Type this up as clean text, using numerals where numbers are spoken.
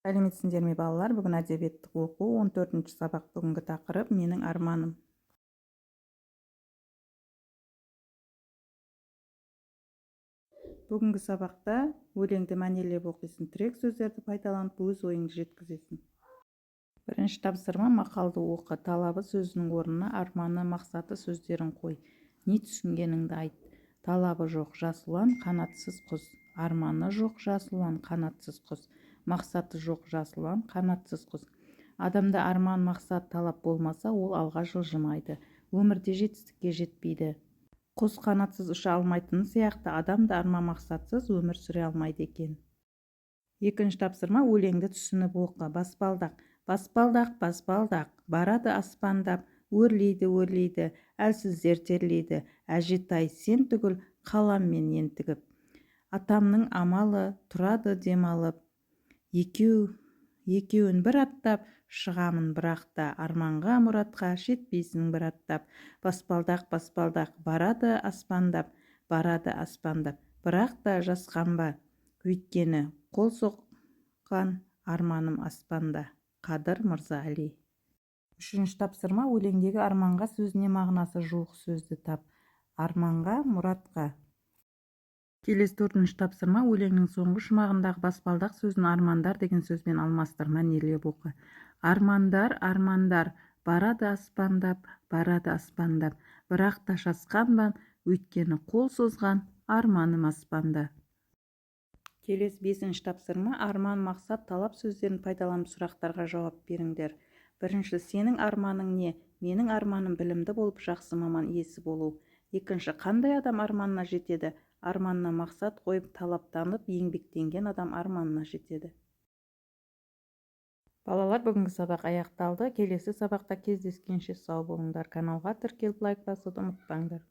Сәлеметсіңдер ме балалар? Бүгін әдебиеттік оқу 14-ші сабақ. Бүгінгі тақырып менің арманым. Бүгінгі сабақта өлеңді мәнерлеп оқисың, тірек сөздерді пайдаланып өз ойыңды жеткізесің. Бірінші тапсырма: мақалды оқы. Талабы сөзінің орнына арманы, мақсаты сөздерін қой. Не түсінгеніңді айт. Талабы жоқ жас ұлан қанатсыз құс. Арманы жоқ жас ұлан қанатсыз құс. Мақсаты жоқ жас ұлан қанатсыз құс. Адамда арман, мақсат, талап болмаса, ол алға жылжымайды. Өмірде жетістікке жетпейді. Құс қанатсыз ұша алмайтыны сияқты, адам да арман, мақсатсыз өмір сүре алмайды екен. Екінші тапсырма: өлеңді түсініп оқы. Баспалдақ. Баспалдақ, баспалдақ, барады аспандап, өрлейді, өрлейді, әлсіздер терлейді. Әжетай сен түгіл, қаламмен ентігіп. Атамның амалы, тұрады демалып. Екеуін бір аттап, шығамын бірақта, арманға, мұратқа жетпейсің бір аттап. Баспалдақ, баспалдақ, барады аспандап, бірақ та жасқанба, өйткені қол соққан арманым аспанда. Қадыр Мырза Әли. Үшінші тапсырма: өлеңдегі арманға сөзіне мағынасы жуық сөзді тап. Арманға, мұратқа. Келесі төртінші тапсырма: өлеңнің соңғы шумағындағы баспалдақ сөзін армандар деген сөзбен алмастыр, мәнерлеп оқы. Армандар, армандар, барады аспандап, бірақ та жасқанбан, өйткені қол созған арманым аспанда. Келесі бесінші тапсырма: арман, мақсат, талап сөздерін пайдаланып сұрақтарға жауап беріңдер. Бірінші: сенің арманың не? Менің арманым білімді болып, жақсы маман иесі болу. Екінші: қандай адам арманына жетеді? Арманына мақсат қойып, талаптанып, еңбектенген адам арманына жетеді. Балалар, бүгінгі сабақ аяқталды. Келесі сабақта кездескенше сау болыңдар. Каналға тіркеліп лайк басуды ұмытпаңдар.